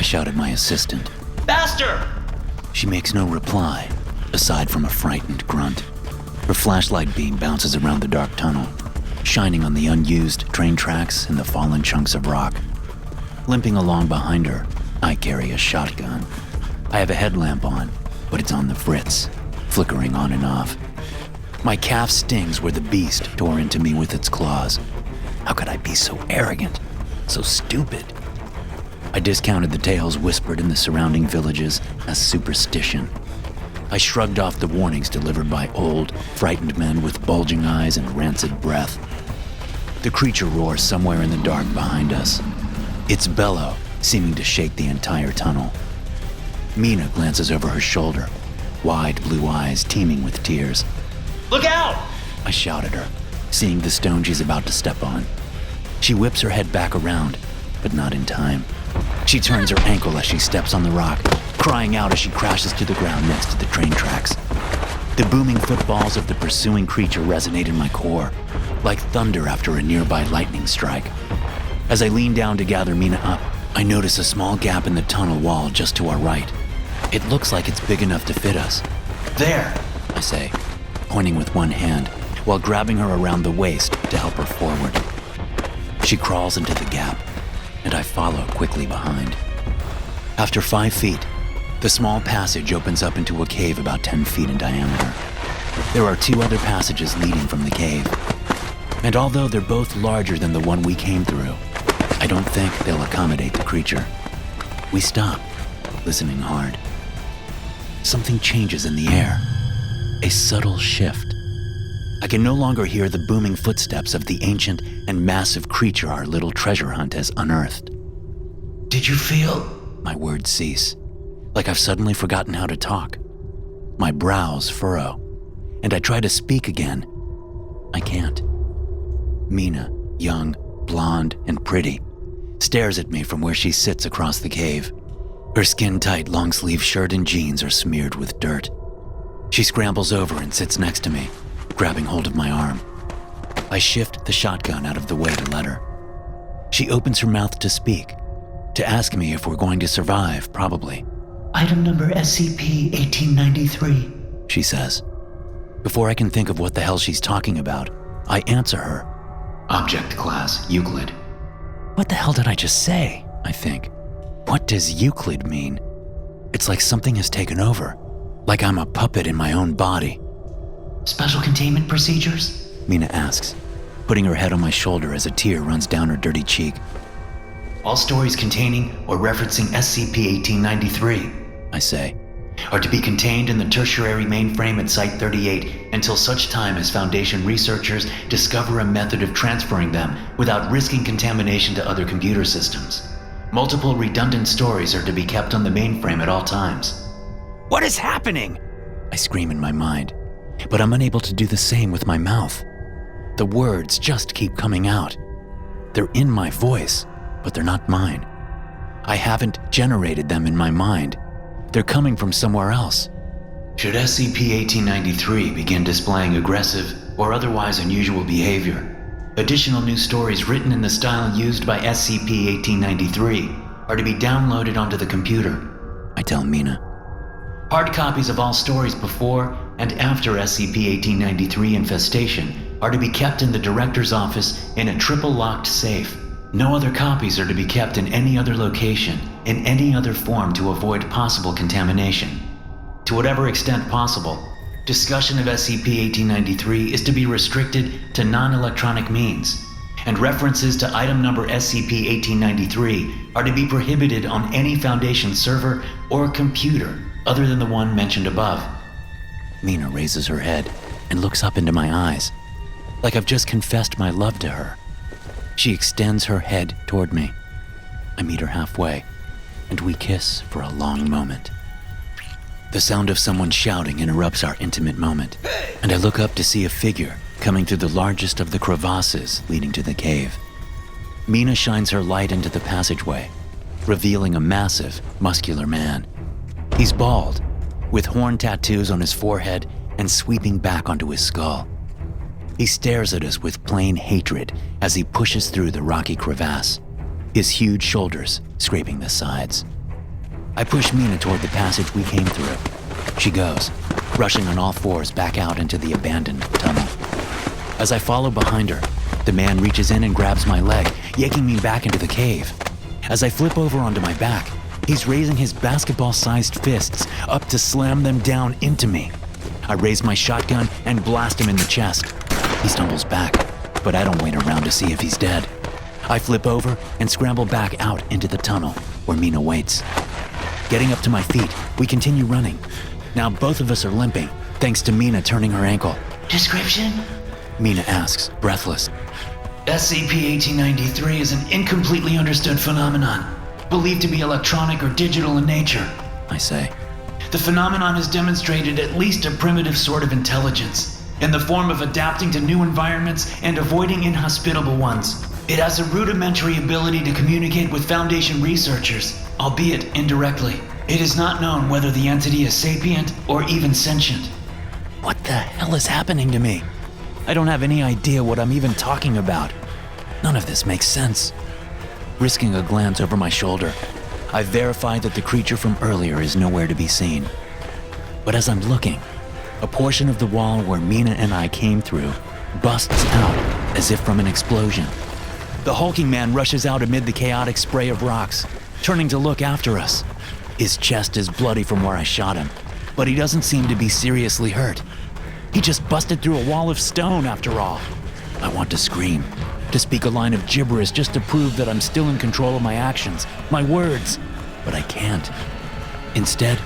I shout at my assistant. Faster! She makes no reply, aside from a frightened grunt. Her flashlight beam bounces around the dark tunnel, shining on the unused train tracks and the fallen chunks of rock. Limping along behind her, I carry a shotgun. I have a headlamp on, but it's on the fritz, flickering on and off. My calf stings where the beast tore into me with its claws. How could I be so arrogant, so stupid? I discounted the tales whispered in the surrounding villages as superstition. I shrugged off the warnings delivered by old, frightened men with bulging eyes and rancid breath. The creature roars somewhere in the dark behind us, its bellow seeming to shake the entire tunnel. Mina glances over her shoulder, wide blue eyes teeming with tears. Look out! I shout at her, seeing the stone she's about to step on. She whips her head back around, but not in time. She turns her ankle as she steps on the rock, crying out as she crashes to the ground next to the train tracks. The booming footfalls of the pursuing creature resonate in my core, like thunder after a nearby lightning strike. As I lean down to gather Mina up, I notice a small gap in the tunnel wall just to our right. It looks like it's big enough to fit us. There! I say, pointing with one hand, while grabbing her around the waist to help her forward. She crawls into the gap, and I follow quickly behind. After 5 feet, the small passage opens up into a cave about 10 feet in diameter. There are 2 other passages leading from the cave, and although they're both larger than the one we came through, I don't think they'll accommodate the creature. We stop, listening hard. Something changes in the air, a subtle shift. I can no longer hear the booming footsteps of the ancient and massive creature our little treasure hunt has unearthed. Did you feel? My words cease, like I've suddenly forgotten how to talk. My brows furrow, and I try to speak again. I can't. Mina, young, blonde, and pretty, stares at me from where she sits across the cave. Her skin-tight long-sleeve shirt and jeans are smeared with dirt. She scrambles over and sits next to me, grabbing hold of my arm. I shift the shotgun out of the way to let her. She opens her mouth to speak, to ask me if we're going to survive, probably. Item number SCP-1893, she says. Before I can think of what the hell she's talking about, I answer her. Object Class Euclid. What the hell did I just say? I think. What does Euclid mean? It's like something has taken over, like I'm a puppet in my own body. Special containment procedures? Mina asks, putting her head on my shoulder as a tear runs down her dirty cheek. All stories containing or referencing SCP-1893, I say, are to be contained in the tertiary mainframe at Site-38 until such time as Foundation researchers discover a method of transferring them without risking contamination to other computer systems. Multiple redundant stories are to be kept on the mainframe at all times. What is happening? I scream in my mind, but I'm unable to do the same with my mouth. The words just keep coming out. They're in my voice, but they're not mine. I haven't generated them in my mind. They're coming from somewhere else. Should SCP-1893 begin displaying aggressive or otherwise unusual behavior, additional new stories written in the style used by SCP-1893 are to be downloaded onto the computer, I tell Mina. Hard copies of all stories before and after SCP-1893 infestation are to be kept in the director's office in a triple-locked safe. No other copies are to be kept in any other location, in any other form to avoid possible contamination. To whatever extent possible, discussion of SCP-1893 is to be restricted to non-electronic means, and references to item number SCP-1893 are to be prohibited on any Foundation server or computer other than the one mentioned above. Mina raises her head and looks up into my eyes, like I've just confessed my love to her. She extends her head toward me. I meet her halfway, and we kiss for a long moment. The sound of someone shouting interrupts our intimate moment, and I look up to see a figure coming through the largest of the crevasses leading to the cave. Mina shines her light into the passageway, revealing a massive, muscular man. He's bald, with horn tattoos on his forehead and sweeping back onto his skull. He stares at us with plain hatred as he pushes through the rocky crevasse, his huge shoulders scraping the sides. I push Mina toward the passage we came through. She goes, rushing on all fours back out into the abandoned tunnel. As I follow behind her, the man reaches in and grabs my leg, yanking me back into the cave. As I flip over onto my back, he's raising his basketball-sized fists up to slam them down into me. I raise my shotgun and blast him in the chest. He stumbles back, but I don't wait around to see if he's dead. I flip over and scramble back out into the tunnel where Mina waits. Getting up to my feet, we continue running. Now both of us are limping, thanks to Mina turning her ankle. Description? Mina asks, breathless. SCP-1893 is an incompletely understood phenomenon, believed to be electronic or digital in nature. I say. The phenomenon has demonstrated at least a primitive sort of intelligence, in the form of adapting to new environments and avoiding inhospitable ones. It has a rudimentary ability to communicate with Foundation researchers, albeit indirectly. It is not known whether the entity is sapient or even sentient. What the hell is happening to me? I don't have any idea what I'm even talking about. None of this makes sense. Risking a glance over my shoulder, I verify that the creature from earlier is nowhere to be seen. But as I'm looking, a portion of the wall where Mina and I came through busts out as if from an explosion. The hulking man rushes out amid the chaotic spray of rocks, turning to look after us. His chest is bloody from where I shot him, but he doesn't seem to be seriously hurt. He just busted through a wall of stone after all. I want to scream, to speak a line of gibberish just to prove that I'm still in control of my actions, my words, but I can't. Instead,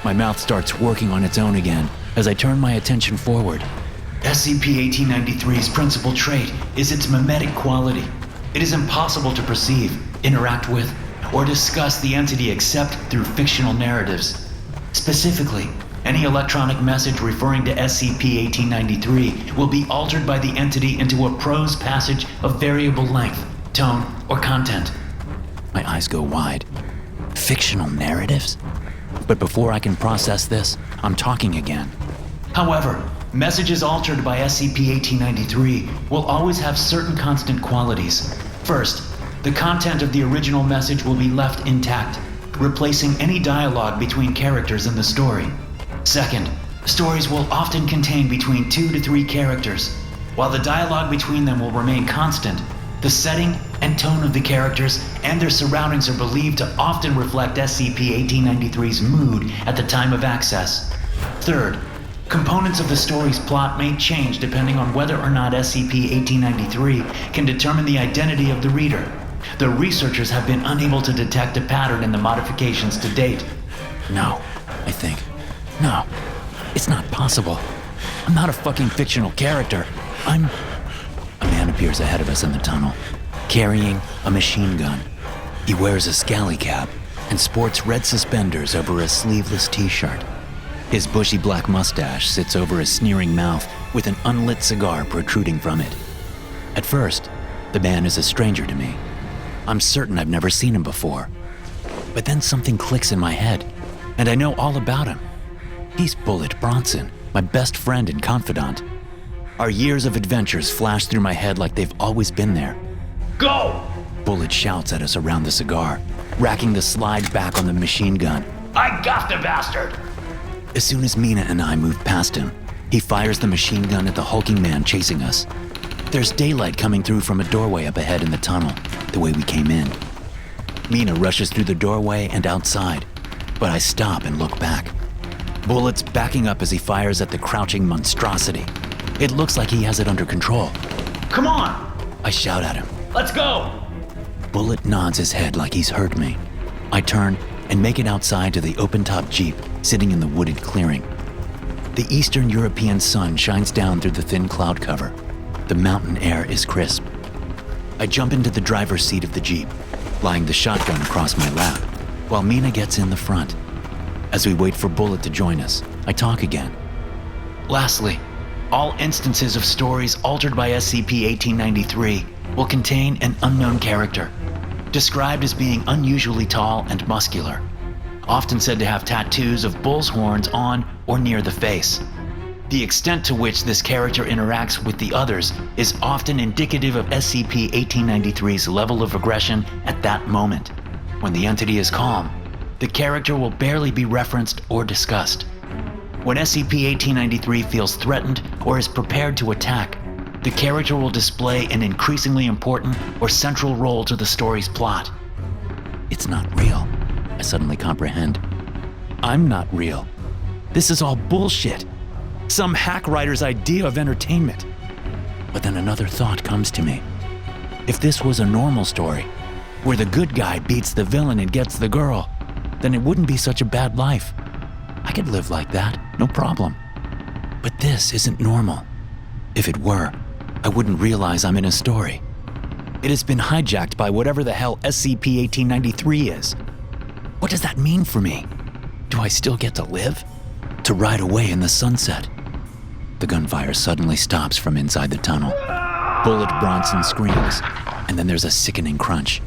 my mouth starts working on its own again as I turn my attention forward. SCP-1893's principal trait is its mimetic quality. It is impossible to perceive, interact with, or discuss the entity except through fictional narratives. Specifically, any electronic message referring to SCP-1893 will be altered by the entity into a prose passage of variable length, tone, or content. My eyes go wide. Fictional narratives? But before I can process this, I'm talking again. However, messages altered by SCP-1893 will always have certain constant qualities. First, the content of the original message will be left intact, replacing any dialogue between characters in the story. Second, stories will often contain between 2 to 3 characters. While the dialogue between them will remain constant, the setting and tone of the characters and their surroundings are believed to often reflect SCP-1893's mood at the time of access. Third, components of the story's plot may change depending on whether or not SCP-1893 can determine the identity of the reader. The researchers have been unable to detect a pattern in the modifications to date. No, I think. No, it's not possible. I'm not a fucking fictional character. A man appears ahead of us in the tunnel, carrying a machine gun. He wears a scally cap and sports red suspenders over a sleeveless t-shirt. His bushy black mustache sits over a sneering mouth with an unlit cigar protruding from it. At first, the man is a stranger to me. I'm certain I've never seen him before. But then something clicks in my head, and I know all about him. He's Bullet Bronson, my best friend and confidant. Our years of adventures flash through my head like they've always been there. Go! Bullet shouts at us around the cigar, racking the slide back on the machine gun. I got the bastard! As soon as Mina and I move past him, he fires the machine gun at the hulking man chasing us. There's daylight coming through from a doorway up ahead in the tunnel, the way we came in. Mina rushes through the doorway and outside, but I stop and look back. Bullet's backing up as he fires at the crouching monstrosity. It looks like he has it under control. Come on! I shout at him. Let's go! Bullet nods his head like he's heard me. I turn and make it outside to the open-top Jeep sitting in the wooded clearing. The Eastern European sun shines down through the thin cloud cover. The mountain air is crisp. I jump into the driver's seat of the Jeep, lying the shotgun across my lap, while Mina gets in the front. As we wait for Bullet to join us, I talk again. Lastly, all instances of stories altered by SCP-1893 will contain an unknown character, described as being unusually tall and muscular, often said to have tattoos of bull's horns on or near the face. The extent to which this character interacts with the others is often indicative of SCP-1893's level of aggression at that moment. When the entity is calm, the character will barely be referenced or discussed. When SCP-1893 feels threatened or is prepared to attack, the character will display an increasingly important or central role to the story's plot. It's not real, I suddenly comprehend. I'm not real. This is all bullshit. Some hack writer's idea of entertainment. But then another thought comes to me. If this was a normal story, where the good guy beats the villain and gets the girl, then it wouldn't be such a bad life. I could live like that, no problem. But this isn't normal. If it were, I wouldn't realize I'm in a story. It has been hijacked by whatever the hell SCP-1893 is. What does that mean for me? Do I still get to live? To ride away in the sunset? The gunfire suddenly stops from inside the tunnel. Bullet Bronson screams, and then there's a sickening crunch.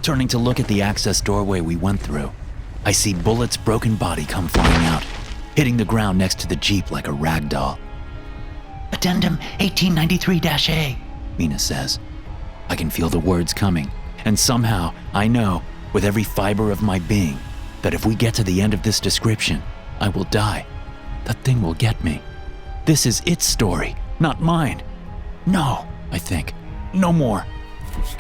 Turning to look at the access doorway we went through, I see Bullet's broken body come flying out, hitting the ground next to the Jeep like a rag doll. Addendum 1893-A, Mina says. I can feel the words coming, and somehow I know, with every fiber of my being, that if we get to the end of this description, I will die. That thing will get me. This is its story, not mine. No, I think. No more.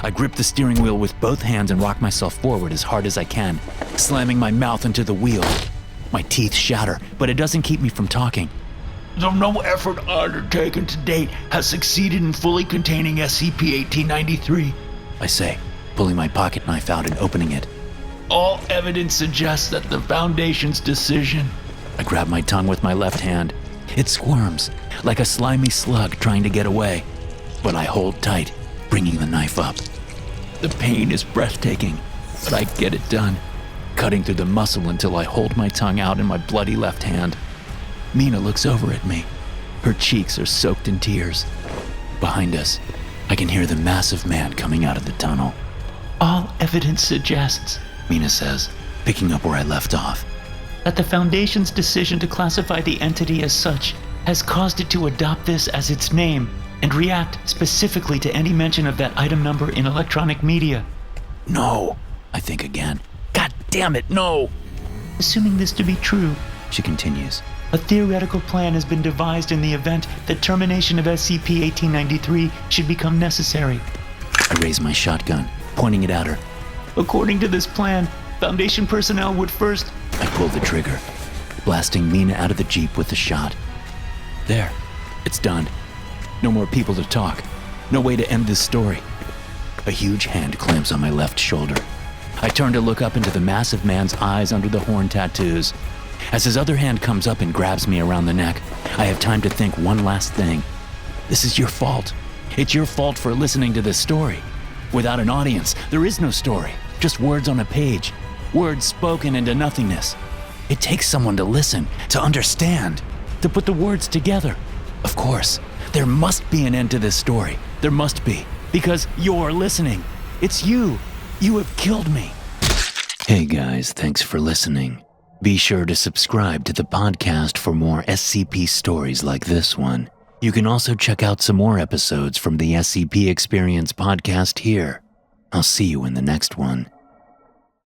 I grip the steering wheel with both hands and rock myself forward as hard as I can, slamming my mouth into the wheel. My teeth shatter, but it doesn't keep me from talking. Though no effort undertaken to date has succeeded in fully containing SCP-1893, I say, pulling my pocket knife out and opening it. All evidence suggests that the Foundation's decision... I grab my tongue with my left hand. It squirms, like a slimy slug trying to get away. But I hold tight, bringing the knife up. The pain is breathtaking, but I get it done, cutting through the muscle until I hold my tongue out in my bloody left hand. Mina looks over at me. Her cheeks are soaked in tears. Behind us, I can hear the massive man coming out of the tunnel. All evidence suggests, Mina says, picking up where I left off, that the Foundation's decision to classify the entity as such has caused it to adopt this as its name and react specifically to any mention of that item number in electronic media. No, I think again. God damn it, no! Assuming this to be true, she continues, a theoretical plan has been devised in the event that termination of SCP-1893 should become necessary. I raise my shotgun, pointing it at her. According to this plan, Foundation personnel would first... I pull the trigger, blasting Mina out of the Jeep with the shot. There, it's done. No more people to talk. No way to end this story. A huge hand clamps on my left shoulder. I turn to look up into the massive man's eyes under the horn tattoos. As his other hand comes up and grabs me around the neck, I have time to think one last thing. This is your fault. It's your fault for listening to this story. Without an audience, there is no story. Just words on a page. Words spoken into nothingness. It takes someone to listen, to understand, to put the words together. Of course, there must be an end to this story. There must be, because you're listening. It's you. You have killed me. Hey guys, thanks for listening. Be sure to subscribe to the podcast for more SCP stories like this one. You can also check out some more episodes from the SCP Experience podcast here. I'll see you in the next one.